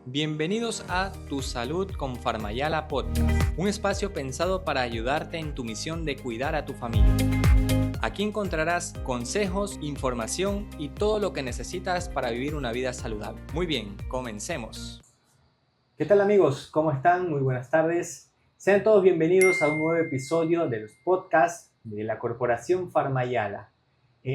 Bienvenidos a Tu Salud con Farmayala Podcast, un espacio pensado para ayudarte en tu misión de cuidar a tu familia. Aquí encontrarás consejos, información y todo lo que necesitas para vivir una vida saludable. Muy bien, comencemos. ¿Qué tal amigos? ¿Cómo están? Muy buenas tardes. Sean todos bienvenidos a un nuevo episodio de los podcasts de la Corporación Farmayala,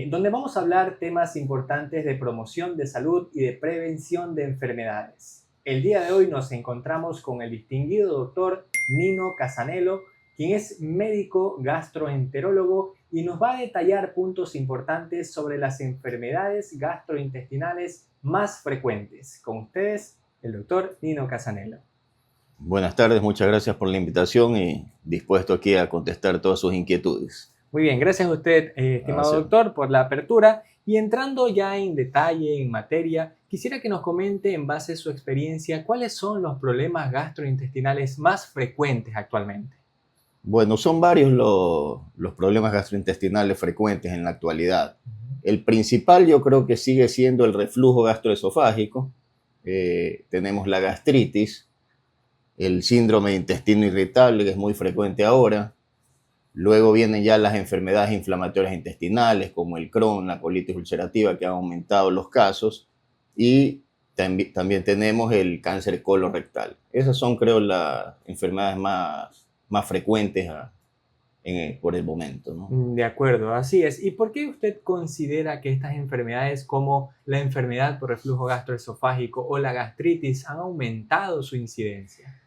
donde vamos a hablar temas importantes de promoción de salud y de prevención de enfermedades. El día de hoy nos encontramos con el distinguido doctor Nino Casanello, quien es médico gastroenterólogo y nos va a detallar puntos importantes sobre las enfermedades gastrointestinales más frecuentes. Con ustedes, el doctor Nino Casanello. Buenas tardes, muchas gracias por la invitación y dispuesto aquí a contestar todas sus inquietudes. Muy bien, gracias a usted, estimado doctor, por la apertura. Y entrando ya en detalle, en materia, quisiera que nos comente en base a su experiencia cuáles son los problemas gastrointestinales más frecuentes actualmente. Bueno, son varios los problemas gastrointestinales frecuentes en la actualidad. El principal yo creo que sigue siendo el reflujo gastroesofágico. Tenemos la gastritis, el síndrome de intestino irritable, que es muy frecuente ahora. Luego vienen ya las enfermedades inflamatorias intestinales, como el Crohn, la colitis ulcerativa, que han aumentado los casos. Y también tenemos el cáncer colorectal. Esas son, creo, las enfermedades más frecuentes por el momento, ¿no? De acuerdo, así es. ¿Y por qué usted considera que estas enfermedades como la enfermedad por reflujo gastroesofágico o la gastritis han aumentado su incidencia?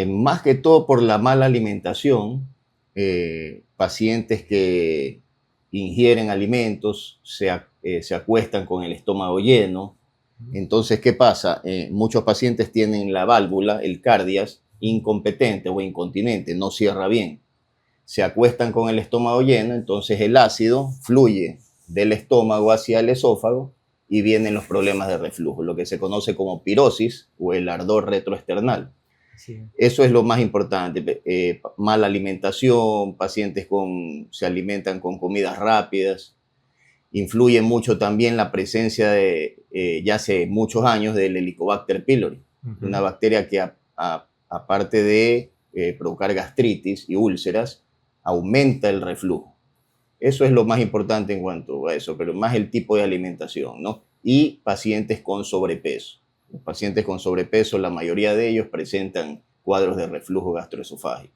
Más que todo por la mala alimentación. Pacientes que ingieren alimentos se acuestan con el estómago lleno. Entonces, ¿qué pasa? Muchos pacientes tienen la válvula, el cardias, incompetente o incontinente, no cierra bien. Se acuestan con el estómago lleno, entonces el ácido fluye del estómago hacia el esófago y vienen los problemas de reflujo, lo que se conoce como pirosis o el ardor retroesternal. Sí. Eso es lo más importante, mala alimentación, pacientes se alimentan con comidas rápidas. Influye mucho también la presencia ya hace muchos años del Helicobacter pylori, una bacteria que aparte de provocar gastritis y úlceras, aumenta el reflujo. Eso es lo más importante en cuanto a eso, pero más el tipo de alimentación, ¿no? Y pacientes con sobrepeso. Los pacientes con sobrepeso, la mayoría de ellos presentan cuadros de reflujo gastroesofágico.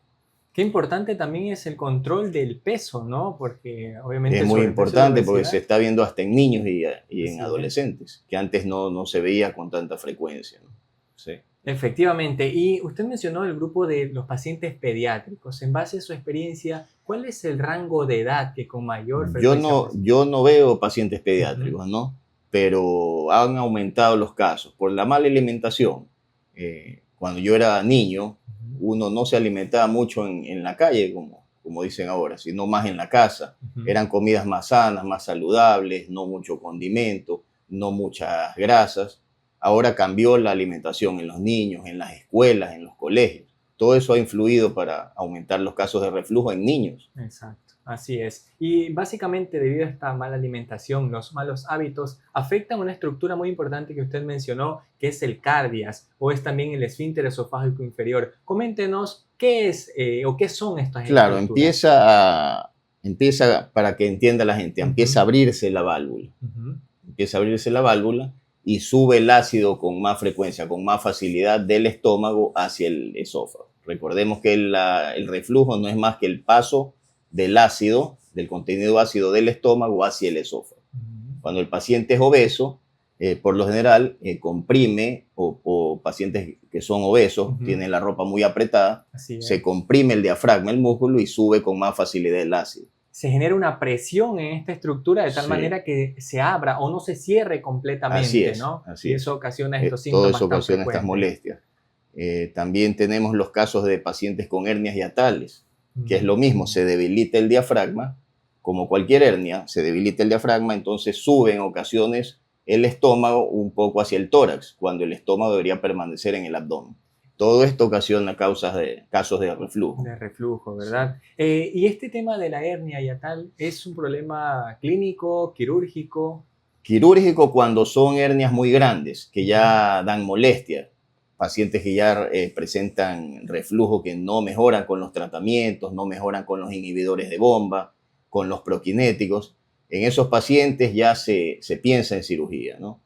Qué importante también es el control del peso, ¿no? Porque obviamente es muy importante porque se está viendo hasta en niños y en adolescentes, que antes no se veía con tanta frecuencia, ¿no? Sí. Efectivamente. Y usted mencionó el grupo de los pacientes pediátricos. En base a su experiencia, ¿cuál es el rango de edad que con mayor frecuencia? Yo no veo pacientes pediátricos, ¿no? Pero han aumentado los casos por la mala alimentación. Cuando yo era niño, uno no se alimentaba mucho en la calle, como dicen ahora, sino más en la casa. Eran comidas más sanas, más saludables, no mucho condimento, no muchas grasas. Ahora cambió la alimentación en los niños, en las escuelas, en los colegios. Todo eso ha influido para aumentar los casos de reflujo en niños. Exacto. Así es. Y básicamente debido a esta mala alimentación, los malos hábitos afectan una estructura muy importante que usted mencionó, que es el cardias, o es también el esfínter esofágico inferior. Coméntenos qué es o qué son estas estructuras. Claro, empieza para que entienda la gente, empieza a abrirse la válvula. Empieza a abrirse la válvula y sube el ácido con más frecuencia, con más facilidad del estómago hacia el esófago. Recordemos que el reflujo no es más que el paso del ácido, del contenido ácido del estómago hacia el esófago. Cuando el paciente es obeso, por lo general comprime, o pacientes que son obesos, tienen la ropa muy apretada, se comprime el diafragma, el músculo, y sube con más facilidad el ácido. Se genera una presión en esta estructura de tal manera que se abra o no se cierre completamente, así es, ¿no? Así y eso ocasiona estos síntomas. Todo eso ocasiona estas molestias. También tenemos los casos de pacientes con hernias hiatales, que es lo mismo, se debilita el diafragma, como cualquier hernia, se debilita el diafragma, entonces sube en ocasiones el estómago un poco hacia el tórax, cuando el estómago debería permanecer en el abdomen. Todo esto ocasiona casos de reflujo. De reflujo, ¿verdad? Y este tema de la hernia hiatal, ¿es un problema clínico, quirúrgico? Quirúrgico cuando son hernias muy grandes, que ya dan molestia. Pacientes que ya presentan reflujo que no mejoran con los tratamientos, no mejoran con los inhibidores de bomba, con los proquinéticos. En esos pacientes ya se piensa en cirugía, ¿no?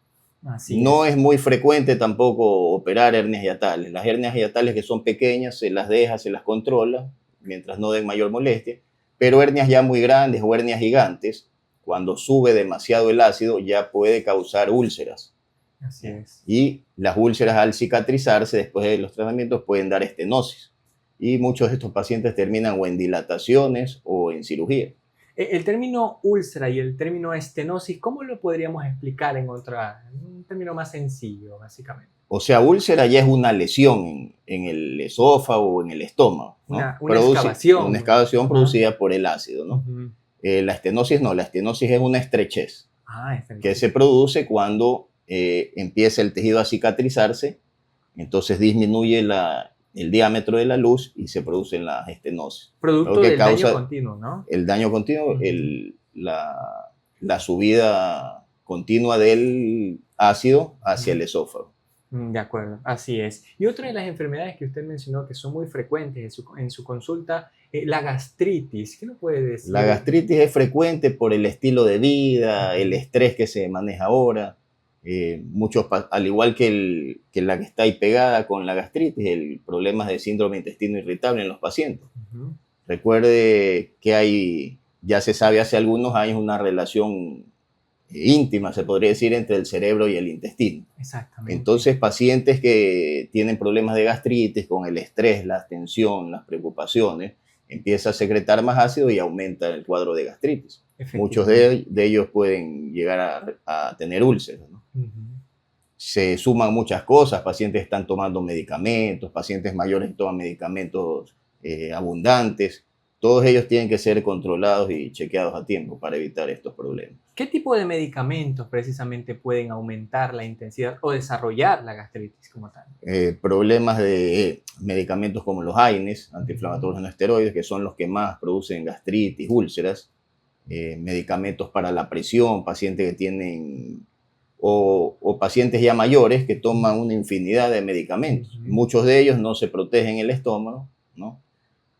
No es muy frecuente tampoco operar hernias hiatales. Las hernias hiatales que son pequeñas se las deja, se las controla, mientras no den mayor molestia. Pero hernias ya muy grandes o hernias gigantes, cuando sube demasiado el ácido, ya puede causar úlceras. Así es. Y las úlceras, al cicatrizarse después de los tratamientos, pueden dar estenosis. Y muchos de estos pacientes terminan o en dilataciones o en cirugía. El término úlcera y el término estenosis, ¿cómo lo podríamos explicar en un término más sencillo, básicamente? O sea, úlcera ya es una lesión en el esófago o en el estómago, ¿no? Una excavación. Una excavación producida por el ácido, ¿no? La estenosis no, la estenosis es una estrechez que se produce cuando empieza el tejido a cicatrizarse, entonces disminuye el diámetro de la luz y se producen las estenosis. Producto del daño continuo, ¿no? El daño continuo, la subida continua del ácido hacia el esófago. De acuerdo, así es. Y otra de las enfermedades que usted mencionó que son muy frecuentes en su consulta, la gastritis. ¿Qué nos puede decir? La gastritis es frecuente por el estilo de vida, el estrés que se maneja ahora. Muchos, al igual que la que está ahí pegada con la gastritis, el problema de síndrome de intestino irritable en los pacientes. Recuerde que ya se sabe hace algunos años, una relación íntima, se podría decir, entre el cerebro y el intestino. Exactamente. Entonces, pacientes que tienen problemas de gastritis, con el estrés, la tensión, las preocupaciones, empieza a secretar más ácido y aumenta el cuadro de gastritis. Muchos de ellos pueden llegar a tener úlceras, ¿no? Se suman muchas cosas, pacientes están tomando medicamentos, pacientes mayores que toman medicamentos abundantes. Todos ellos tienen que ser controlados y chequeados a tiempo para evitar estos problemas. ¿Qué tipo de medicamentos precisamente pueden aumentar la intensidad o desarrollar la gastritis como tal? Problemas de medicamentos como los AINES, antiinflamatorios no esteroides, que son los que más producen gastritis, úlceras. Medicamentos para la presión, pacientes que tienen o pacientes ya mayores que toman una infinidad de medicamentos. Muchos de ellos no se protegen el estómago, ¿no?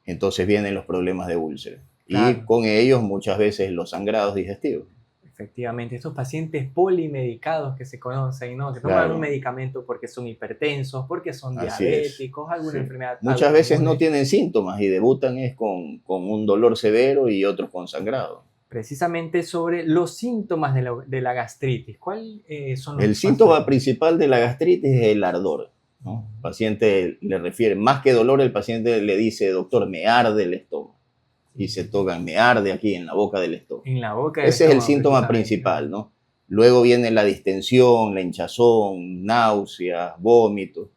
Entonces vienen los problemas de úlceras. Claro. Y con ellos muchas veces los sangrados digestivos. Efectivamente, estos pacientes polimedicados que se conocen, ¿no? Que toman un medicamento porque son hipertensos, porque son diabéticos, alguna enfermedad. Muchas veces no tienen síntomas y debutan con un dolor severo y otros con sangrado. Precisamente sobre los síntomas de la gastritis. ¿Cuál son los El síntoma principal de la gastritis es el ardor, ¿no? El paciente le refiere, más que dolor, el paciente le dice, doctor, me arde el estómago. Y se tocan, me arde aquí en la boca del estómago. En la boca del Ese es el síntoma principal, ¿no? Luego viene la distensión, la hinchazón, náuseas, vómitos.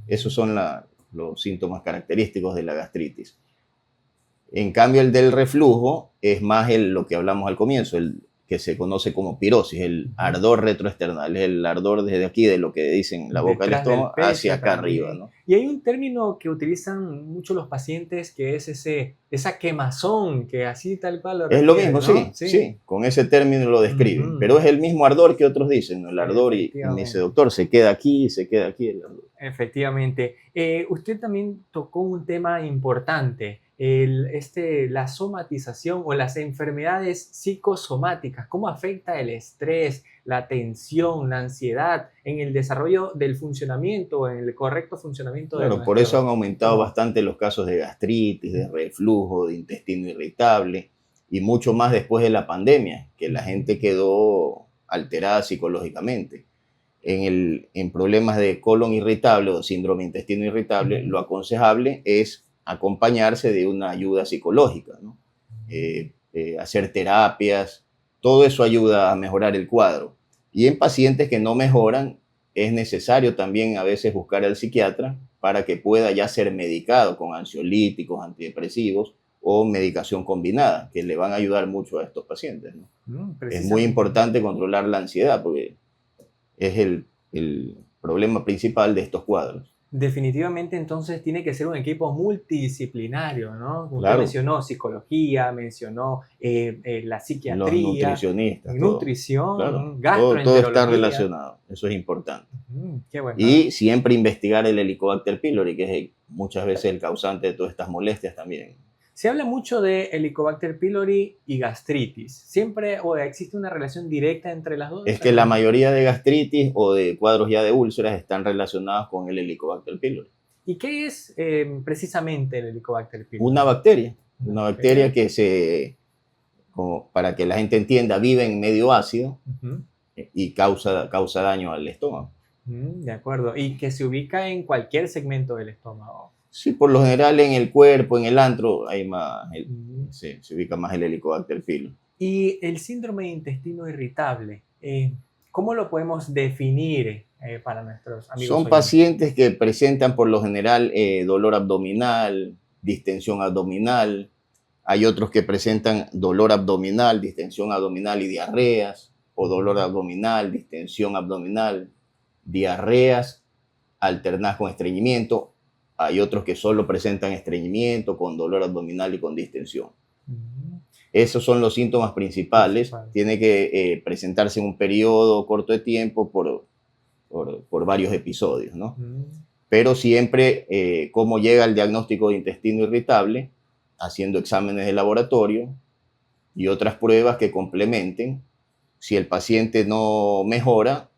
Esos son los síntomas característicos de la gastritis. En cambio, el del reflujo es más lo que hablamos al comienzo, el que se conoce como pirosis, el ardor retroesternal, es el ardor desde aquí, de lo que dicen la boca del estómago, hacia acá arriba, ¿no? Y hay un término que utilizan mucho los pacientes que es esa quemazón, que así tal cual lo refiere, es lo mismo, ¿no? Sí, con ese término lo describen, pero es el mismo ardor que otros dicen, ¿no? El ardor, y me dice, doctor, se queda aquí el ardor. Efectivamente. Usted también tocó un tema importante, la somatización o las enfermedades psicosomáticas. ¿Cómo afecta el estrés, la tensión, la ansiedad en el desarrollo del funcionamiento, en el correcto funcionamiento de nuestro... Por eso han aumentado bastante los casos de gastritis, de reflujo, de intestino irritable y mucho más después de la pandemia, que la gente quedó alterada psicológicamente. En problemas de colon irritable o síndrome de intestino irritable, lo aconsejable es acompañarse de una ayuda psicológica, ¿no? Hacer terapias, todo eso ayuda a mejorar el cuadro. Y en pacientes que no mejoran, es necesario también a veces buscar al psiquiatra para que pueda ya ser medicado con ansiolíticos, antidepresivos o medicación combinada, que le van a ayudar mucho a estos pacientes, ¿no? Es muy importante controlar la ansiedad porque es el problema principal de estos cuadros. Definitivamente entonces tiene que ser un equipo multidisciplinario, ¿no? Usted Claro, mencionó psicología, mencionó la los psiquiatría, nutricionistas, todo. Claro, nutrición, todo está gastroenterología. relacionado. Eso es importante. Qué bueno. Y siempre investigar el Helicobacter pylori, que es muchas veces el causante de todas estas molestias también. Se habla mucho de Helicobacter pylori y gastritis. ¿Siempre o existe una relación directa entre las dos? Es que la mayoría de gastritis o de cuadros ya de úlceras están relacionados con el Helicobacter pylori. ¿Y qué es precisamente el Helicobacter pylori? Una bacteria que para que la gente entienda, vive en medio ácido Ujú. y causa daño al estómago. De acuerdo. Y que se ubica en cualquier segmento del estómago. Sí, por lo general en el cuerpo, en el antro, hay más, Mm. se ubica más el Helicobacter pylori. Y el síndrome de intestino irritable, ¿cómo lo podemos definir para nuestros amigos Son oyentes? pacientes que presentan por lo general dolor abdominal, distensión abdominal. Hay otros que presentan dolor abdominal, distensión abdominal y diarreas, o dolor abdominal, distensión abdominal, diarreas alternadas con estreñimiento. Hay otros que solo presentan estreñimiento con dolor abdominal y con distensión. Mm. Esos son los síntomas principales. Tiene que presentarse en un periodo corto de tiempo por varios episodios, ¿no? Pero siempre, ¿cómo llega el diagnóstico de intestino irritable? Haciendo exámenes de laboratorio y otras pruebas que complementen. Si el paciente no mejora,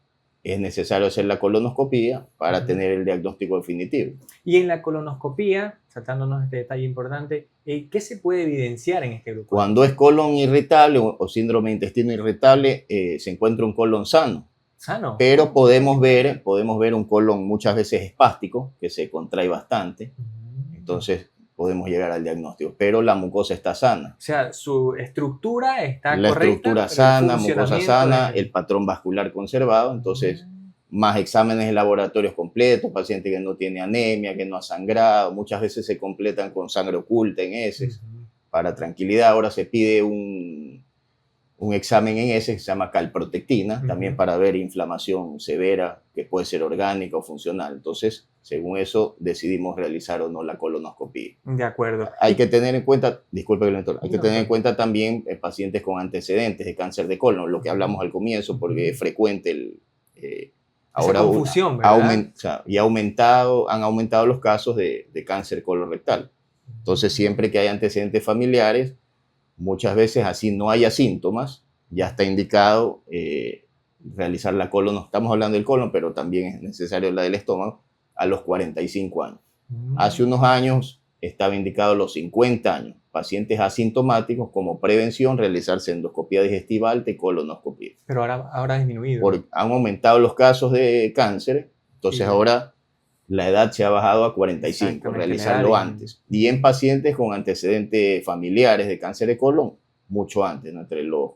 es necesario hacer la colonoscopía para tener el diagnóstico definitivo. Y en la colonoscopía, saltándonos este detalle importante, ¿qué se puede evidenciar en este grupo? Cuando es colon irritable o síndrome de intestino irritable, se encuentra un colon sano. ¿Sano? Pero podemos ver un colon muchas veces espástico, que se contrae bastante. Entonces podemos llegar al diagnóstico, pero la mucosa está sana. O sea, su estructura está la correcta. Estructura sana, mucosa sana, el patrón vascular conservado. Entonces, más exámenes de laboratorios completos, paciente que no tiene anemia, que no ha sangrado. Muchas veces se completan con sangre oculta en heces. Para tranquilidad, ahora se pide un examen en heces que se llama calprotectina, también para ver inflamación severa, que puede ser orgánica o funcional. Entonces, según eso, decidimos realizar o no la colonoscopía. De acuerdo. Hay que tener en cuenta, disculpe que le interrumpa, hay que tener en cuenta también pacientes con antecedentes de cáncer de colon, lo que hablamos al comienzo, porque es frecuente ahora confusión, ¿verdad? han aumentado los casos de cáncer colorectal. Entonces, siempre que hay antecedentes familiares, muchas veces así no haya síntomas, ya está indicado realizar la colon. Estamos hablando del colon, pero también es necesario la del estómago a los 45 años. Hace unos años estaba indicado a los 50 años, pacientes asintomáticos como prevención, realizarse endoscopía digestiva alta y colonoscopía. Pero ahora ha disminuido. Han aumentado los casos de cáncer, entonces ahora la edad se ha bajado a 45, realizarlo antes. Y en pacientes con antecedentes familiares de cáncer de colon, mucho antes, ¿no? Entre los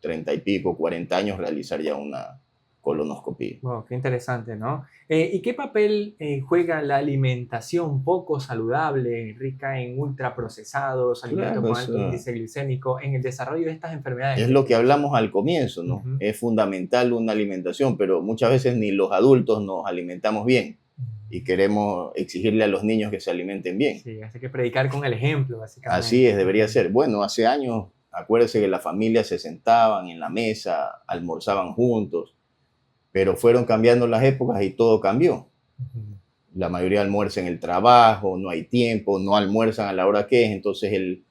30 y pico, 40 años, realizar ya una colonoscopía. Wow, qué interesante, ¿no? ¿Y qué papel juega la alimentación poco saludable, rica en ultraprocesados, alimentos con alto índice glicémico, en el desarrollo de estas enfermedades? Es lo que hablamos al comienzo, ¿no? Es fundamental una alimentación, pero muchas veces ni los adultos nos alimentamos bien. Y queremos exigirle a los niños que se alimenten bien. Sí, hay que predicar con el ejemplo, básicamente. Así es, debería ser. Bueno, hace años, acuérdese que las familias se sentaban en la mesa, almorzaban juntos, pero fueron cambiando las épocas y todo cambió. La mayoría almuerza en el trabajo, no hay tiempo, no almuerzan a la hora que es, entonces el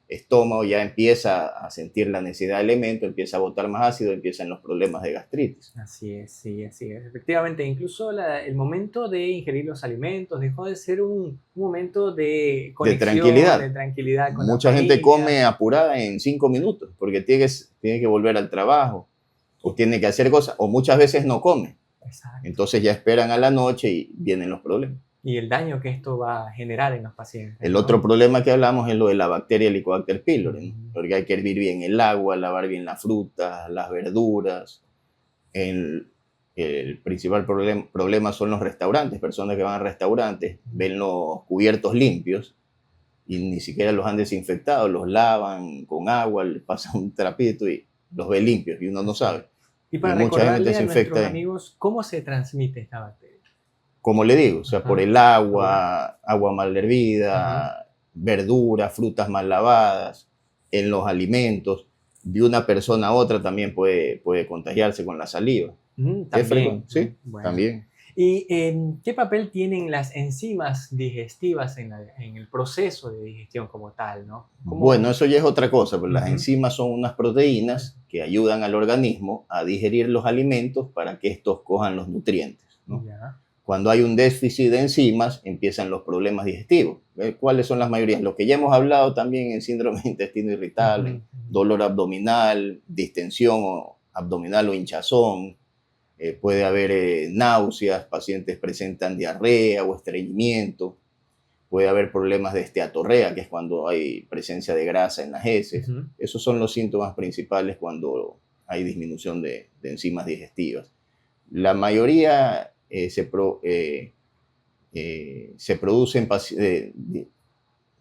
estómago ya empieza a sentir la necesidad de alimento, empieza a botar más ácido, empiezan los problemas de gastritis. Así es, sí, así es. Efectivamente, incluso el momento de ingerir los alimentos dejó de ser un momento de conexión, de tranquilidad con Mucha gente come apurada en 5 minutos porque tiene que volver al trabajo o tiene que hacer cosas, o muchas veces no come. Exacto. Entonces ya esperan a la noche y vienen los problemas. Y el daño que esto va a generar en los pacientes. El otro problema que hablamos es lo de la bacteria Helicobacter pylori, ¿no? Porque hay que hervir bien el agua, lavar bien las frutas, las verduras. El principal problema son los restaurantes. Personas que van a restaurantes ven los cubiertos limpios y ni siquiera los han desinfectado, los lavan con agua, les pasan un trapito y los ve limpios y uno no sabe. Y para recordarle a nuestros amigos, ¿cómo se transmite esta bacteria? como le digo, o sea, Ajá. por el agua mal hervida, verduras, frutas mal lavadas, en los alimentos, de una persona a otra también puede contagiarse con la saliva. ¿Es También, frecuente? ¿no? Sí, Bueno. también. ¿Y qué papel tienen las enzimas digestivas en el proceso de digestión como tal, ¿no? Bueno, eso ya es otra cosa, pero las Ujú. enzimas son unas proteínas que ayudan al organismo a digerir los alimentos para que estos cojan los nutrientes, ¿no? Ya. Cuando hay un déficit de enzimas, empiezan los problemas digestivos. ¿Cuáles son las mayorías? Los que ya hemos hablado también en síndrome de intestino Ujú, irritable, ujú. dolor abdominal, distensión abdominal o hinchazón, puede haber náuseas, pacientes presentan diarrea o estreñimiento, puede haber problemas de esteatorrea, que es cuando hay presencia de grasa en las heces. Ujú. Esos son los síntomas principales cuando hay disminución de enzimas digestivas. La mayoría se produce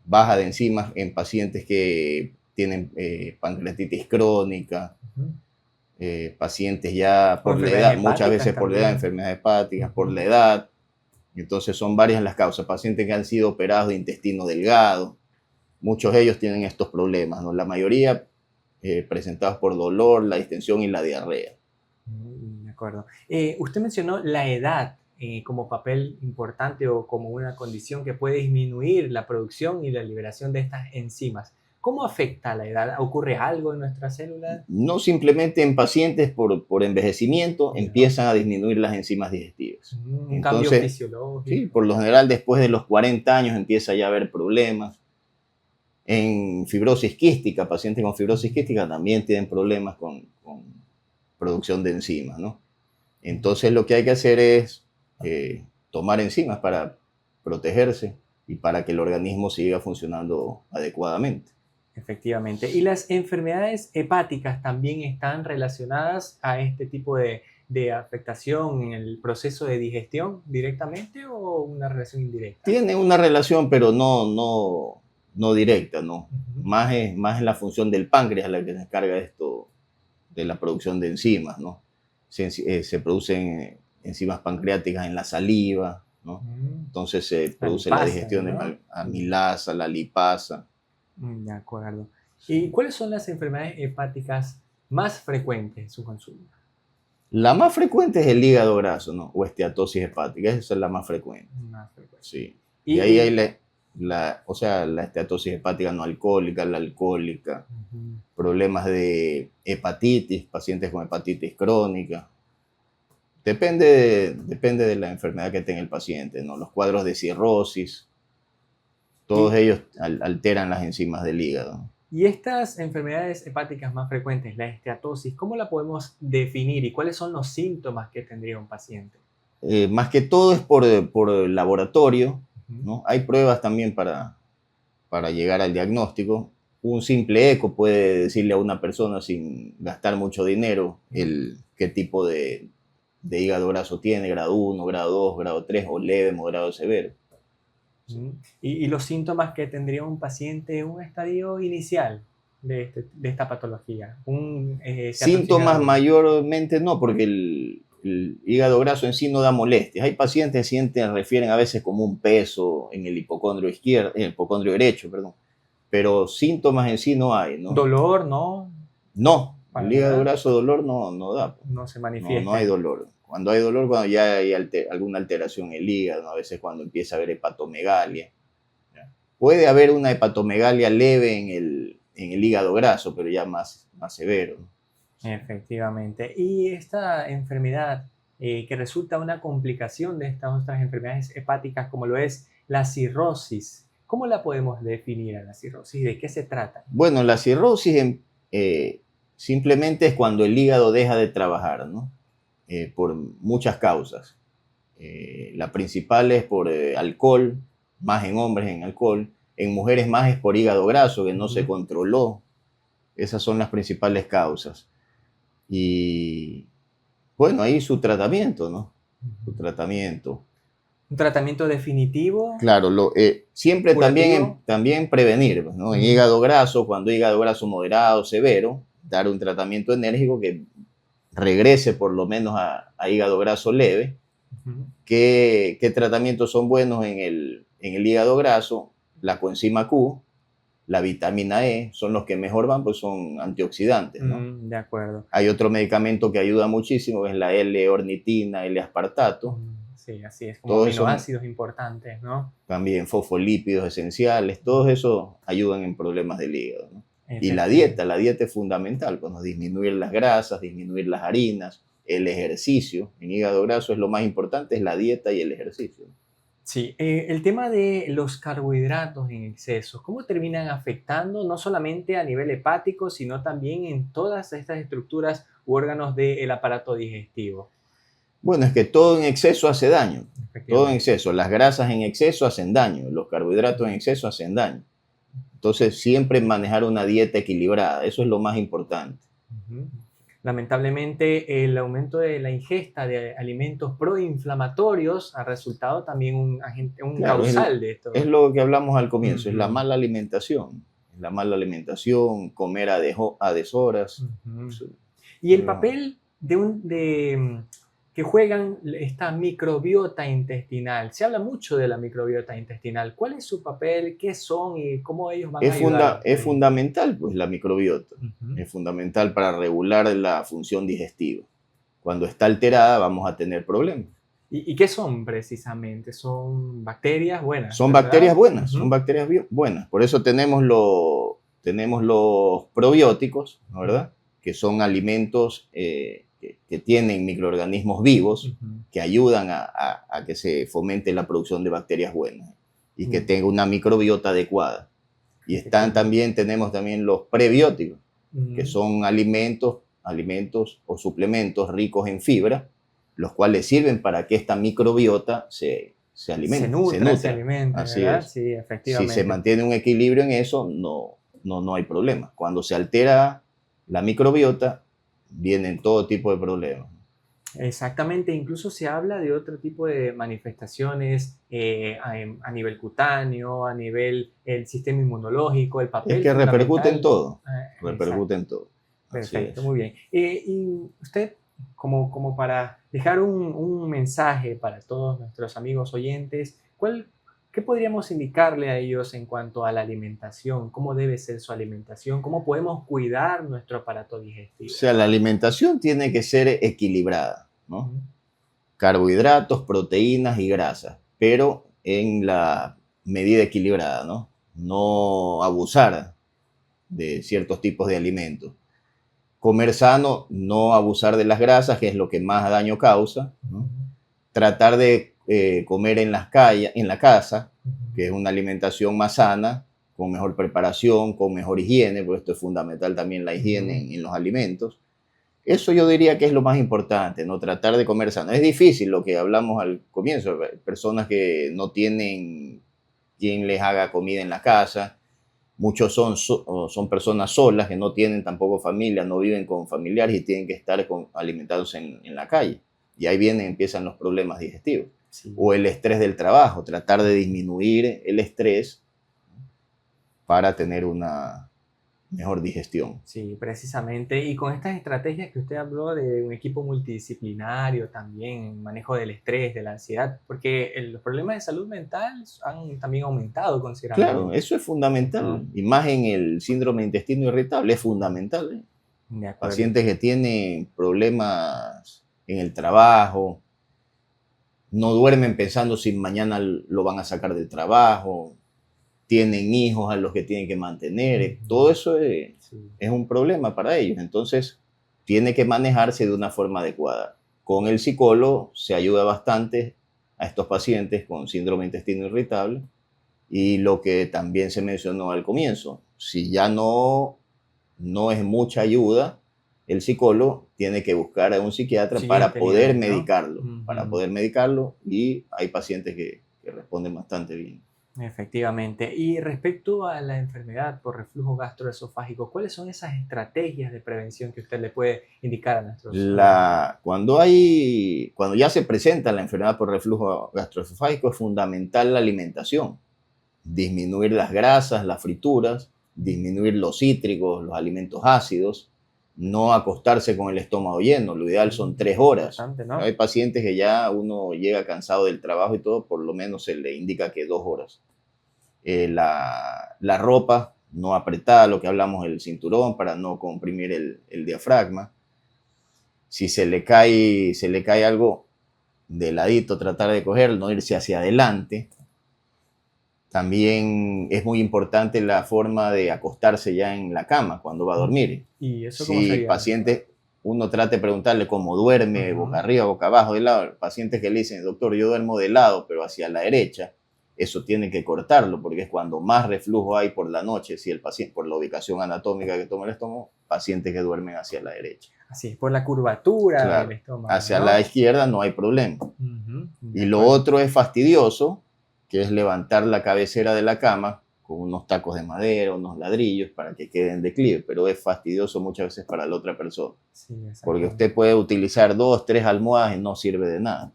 baja de enzimas en pacientes que tienen pancreatitis crónica, Ujú. pacientes ya O por la enfermedades edad, muchas hepáticas veces por la edad, también. enfermedades hepáticas, por Ujú. la edad. Entonces son varias las causas. Pacientes que han sido operados de intestino delgado, muchos de ellos tienen estos problemas, ¿no? La mayoría presentados por dolor, la distensión y la diarrea. De acuerdo. Usted mencionó la edad como papel importante o como una condición que puede disminuir la producción y la liberación de estas enzimas. ¿Cómo afecta la edad? ¿Ocurre algo en nuestras células? No simplemente en pacientes por envejecimiento Ya. empiezan a disminuir las enzimas digestivas. Un cambio Entonces, sí, fisiológico. por lo general después de los 40 años empieza ya a haber problemas. En fibrosis quística, pacientes con fibrosis quística también tienen problemas con producción de enzimas, ¿no? Entonces lo que hay que hacer es tomar enzimas para protegerse y para que el organismo siga funcionando adecuadamente. Efectivamente. ¿Y las enfermedades hepáticas también están relacionadas a este tipo de afectación en el proceso de digestión directamente o una relación indirecta? Tiene una relación, pero no directa, ¿no? Ujú. Más es la función del páncreas la que se encarga de esto, de la producción de enzimas, ¿no? Se producen enzimas pancreáticas en la saliva, ¿no? Mm, Entonces se La produce la lipasa, digestión de ¿no? amilasa, la lipasa. De acuerdo. ¿Y Sí. cuáles son las enfermedades hepáticas más frecuentes en su consulta? La más frecuente es el hígado graso, ¿no? O esteatosis hepática, esa es la más frecuente. Más frecuente. Sí. Y, De ahí hay y- o sea, la esteatosis hepática no alcohólica, la alcohólica, Ujú. problemas de hepatitis, pacientes con hepatitis crónica. Depende de la enfermedad que tenga el paciente, ¿no? Los cuadros de cirrosis, todos Y, ellos alteran las enzimas del hígado. y estas enfermedades hepáticas más frecuentes, la esteatosis, ¿cómo la podemos definir y cuáles son los síntomas que tendría un paciente? Más que todo es por laboratorio, Ujú. ¿no? Hay pruebas también para llegar al diagnóstico. Un simple eco puede decirle a una persona sin gastar mucho dinero qué tipo de hígado graso tiene, grado 1, grado 2, grado 3 o leve, moderado, severo. Sí. Y los síntomas que tendría un paciente en un estadio inicial de esta patología, esteatosis Síntomas grado 1. mayormente no, porque el hígado graso en sí no da molestias. Hay pacientes que refieren a veces como un peso en el hipocondrio izquierdo, en el hipocondrio derecho, perdón, pero síntomas en sí no hay, ¿no? Dolor, ¿no? No, Para el hígado nada, graso dolor no da, pues. no se No hay manifiesta. dolor. Cuando hay dolor, cuando ya hay alguna alteración en el hígado, ¿no? A veces cuando empieza a haber hepatomegalia. ¿Ya? Puede haber una hepatomegalia leve en el hígado graso, pero ya más severo, ¿no? Efectivamente. Y esta enfermedad que resulta una complicación de estas otras enfermedades hepáticas, como lo es la cirrosis, ¿cómo la podemos definir a la cirrosis? ¿De qué se trata? Bueno, la cirrosis simplemente es cuando el hígado deja de trabajar, ¿no? Por muchas causas. La principal es por alcohol, más en hombres en alcohol, en mujeres más es por hígado graso que no se Ujú. controló. Esas son las principales causas. Y bueno, ahí su tratamiento, ¿no? Su Ujú. tratamiento. Un tratamiento definitivo, Claro, siempre curativo. también prevenir, pues, ¿no? En Ujú. hígado graso, cuando hígado graso moderado, severo, dar un tratamiento enérgico que regrese por lo menos a hígado graso leve Ujú. ¿Qué tratamientos son buenos en el hígado graso? La coenzima Q, la vitamina E, son los que mejor van, pues son antioxidantes, ¿no? De acuerdo. Hay otro medicamento que ayuda muchísimo, que es la L-ornitina, L-aspartato. Sí, así es, como Todos esos aminoácidos importantes, ¿no? también fosfolípidos esenciales, todos esos ayudan en problemas del hígado, ¿no? Y Efectivamente. la dieta es fundamental, pues, ¿no? Disminuir las grasas, disminuir las harinas, el ejercicio. En hígado graso es lo más importante, es la dieta y el ejercicio. Sí, el tema de los carbohidratos en exceso, ¿cómo terminan afectando no solamente a nivel hepático, sino también en todas estas estructuras u órganos del aparato digestivo? Bueno, es que todo en exceso hace daño, todo en Efectivamente. exceso. Las grasas en exceso hacen daño, los carbohidratos en exceso hacen daño. Entonces, siempre manejar una dieta equilibrada, eso es lo más importante. Ujú. Lamentablemente, el aumento de la ingesta de alimentos proinflamatorios ha resultado también un agente, un Claro, causal de es esto. lo que hablamos al comienzo, es la Ujú, mala alimentación. La mala alimentación, comer a deshoras. ujú. Eso- Y el eso- papel que juegan esta microbiota intestinal. Se habla mucho de la microbiota intestinal. ¿Cuál es su papel? ¿Qué son y cómo ellos van a ayudarnos es ahí? fundamental, pues, la microbiota. Ujú. Es fundamental para regular la función digestiva. Cuando está alterada, vamos a tener problemas. ¿Y qué son precisamente? ¿Son bacterias buenas, Son bacterias verdad? buenas, son Ujú, bacterias buenas. Por eso tenemos los probióticos, ¿no? ¿Verdad? Que son alimentos que tienen microorganismos vivos ujú. que ayudan a que se fomente la producción de bacterias buenas y que Mm, tenga una microbiota adecuada. Y efectivamente. tenemos también los prebióticos, que Ujú. son alimentos o suplementos ricos en fibra, los cuales sirven para que esta microbiota se Se alimente, se nutra, se nutra. alimente, Así ¿verdad? es. Sí, Si se efectivamente. mantiene un equilibrio en eso, no hay problema. Cuando se altera la microbiota, vienen todo tipo de problemas. Exactamente, incluso se habla de otro tipo de manifestaciones a nivel cutáneo, a nivel el sistema inmunológico, el Es papel que fundamental. repercute Exacto, en todo. Así perfecto, es. muy bien. Y usted, como para dejar un mensaje para todos nuestros amigos oyentes, ¿qué podríamos indicarle a ellos en cuanto a la alimentación? ¿Cómo debe ser su alimentación? ¿Cómo podemos cuidar nuestro aparato O digestivo? sea, la alimentación tiene que ser equilibrada, ¿no? Ujú, Carbohidratos, proteínas y grasas, pero en la medida equilibrada, ¿no? No abusar de ciertos tipos de alimentos. Comer sano, no abusar de las grasas, que es lo que más daño causa, ¿no? ujú, Tratar de comer en la casa, que es ujú. una alimentación más sana, con mejor preparación, con mejor higiene, porque esto es fundamental también la higiene Ujú. en los alimentos. Eso yo diría que es lo más importante, ¿no? Tratar de comer sano. Es difícil lo que hablamos al comienzo, personas que no tienen quien les haga comida en la casa, muchos son personas solas que no tienen tampoco familia, no viven con familiares y tienen que estar alimentados en la calle. Y ahí empiezan los problemas digestivos. Sí. O el estrés del trabajo, tratar de disminuir el estrés para tener una mejor digestión. Sí, precisamente. Y con estas estrategias que usted habló de un equipo multidisciplinario también, manejo del estrés, de la ansiedad, porque los problemas de salud mental han también aumentado Claro, considerablemente, eso es fundamental. ¿no? Y más en el síndrome de intestino irritable es fundamental, ¿eh? De acuerdo. Pacientes que tienen problemas en el trabajo, no duermen pensando si mañana lo van a sacar del trabajo, tienen hijos a los que tienen que mantener, todo Ujú. eso Sí, es un problema para ellos. Entonces, tiene que manejarse de una forma adecuada. Con el psicólogo se ayuda bastante a estos pacientes con síndrome de intestino irritable y lo que también se mencionó al comienzo, si ya no es mucha ayuda, el psicólogo tiene que buscar a un psiquiatra siguiente nivel, ¿no? para Ujú. poder medicarlo y hay pacientes que responden bastante bien. Efectivamente. Y respecto a la enfermedad por reflujo gastroesofágico, ¿cuáles son esas estrategias de prevención que usted le puede indicar a nuestros oyentes? Cuando ya se presenta la enfermedad por reflujo gastroesofágico, es fundamental la alimentación, disminuir las grasas, las frituras, disminuir los cítricos, los alimentos ácidos, no acostarse con el estómago lleno. Lo ideal son 3 horas. Bastante, ¿no? Hay pacientes que ya uno llega cansado del trabajo y todo, por lo menos se le indica que 2 horas. La ropa no apretada, lo que hablamos del cinturón, para no comprimir el diafragma. Si se le cae algo de ladito, tratar de cogerlo, no irse hacia adelante. También es muy importante la forma de acostarse ya en la cama cuando va a dormir. ¿Y eso cómo Si sería? pacientes, uno trate de preguntarle cómo duerme, boca arriba, boca abajo, de lado. Pacientes que le dicen, doctor, yo duermo de lado, pero hacia la derecha. Eso tiene que cortarlo porque es cuando más reflujo hay por la noche, si el paciente, por la ubicación anatómica que toma el estómago, pacientes que duermen hacia la derecha. Así es, por la curvatura Claro, del estómago, hacia ¿no? la izquierda no hay problema. De Y lo acuerdo. otro es fastidioso, que es levantar la cabecera de la cama con unos tacos de madera, unos ladrillos para que quede en declive, pero es fastidioso muchas veces para la otra persona, Sí, porque exactamente. usted puede utilizar 2, 3 almohadas y no sirve de nada.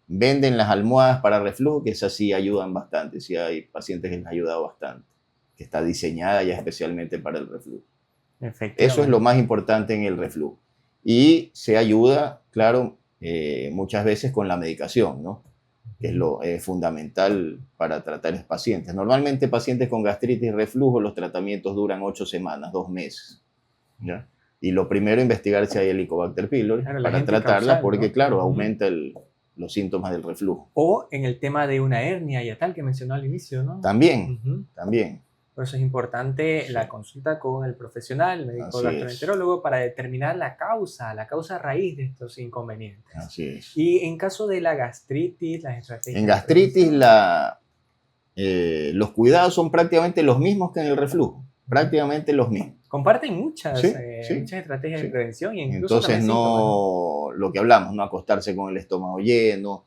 Venden las almohadas para reflujo, que esas sí ayudan bastante, sí hay pacientes que les ha ayudado bastante, que está diseñada ya especialmente para el reflujo. Efectivamente. Eso es lo más importante en el reflujo. Y se ayuda, claro, muchas veces con la medicación, ¿no? Que es lo fundamental para tratar a los pacientes. Normalmente pacientes con gastritis y reflujo, los tratamientos duran 8 semanas, 2 meses. ¿Ya? Y lo primero, investigar si hay Helicobacter pylori Claro, el para agente tratarla, causal, porque ¿no? claro, aumenta los síntomas del reflujo. O en el tema de una hernia y tal que mencionó al inicio, ¿no? También, Ujú. también. Por eso es importante Sí. la consulta con el profesional, el médico Así gastroenterólogo, para determinar la causa raíz de estos inconvenientes. Así es. Y en caso de la gastritis, las estrategias En de gastritis prevención, los cuidados son prácticamente los mismos que en el reflujo, prácticamente los mismos. comparten muchas, Sí, sí, muchas estrategias sí. de prevención e incluso Entonces también síntomas, ¿no? lo que hablamos, no acostarse con el estómago lleno,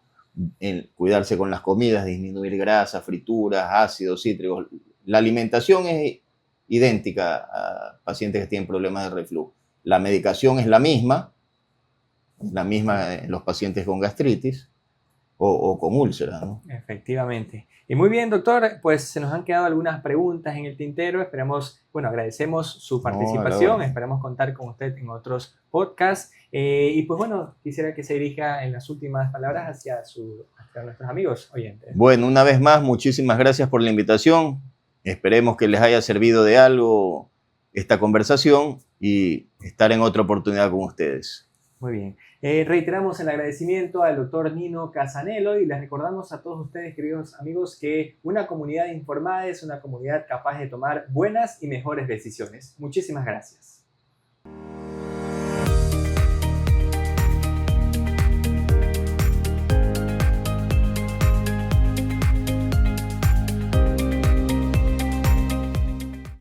cuidarse con las comidas, disminuir grasa, frituras, ácidos cítricos. La alimentación es idéntica a pacientes que tienen problemas de reflujo. La medicación es la misma en los pacientes con gastritis o con úlceras, ¿no? Efectivamente. Y muy bien, doctor, pues se nos han quedado algunas preguntas en el tintero. Esperamos, bueno, agradecemos su No, participación. a la orden. Esperamos contar con usted en otros podcasts. Y pues bueno, quisiera que se dirija en las últimas palabras hacia nuestros amigos oyentes. Bueno, una vez más, muchísimas gracias por la invitación. Esperemos que les haya servido de algo esta conversación y estar en otra oportunidad con ustedes. Muy bien. Reiteramos el agradecimiento al doctor Nino Casanello y les recordamos a todos ustedes, queridos amigos, que una comunidad informada es una comunidad capaz de tomar buenas y mejores decisiones. Muchísimas gracias.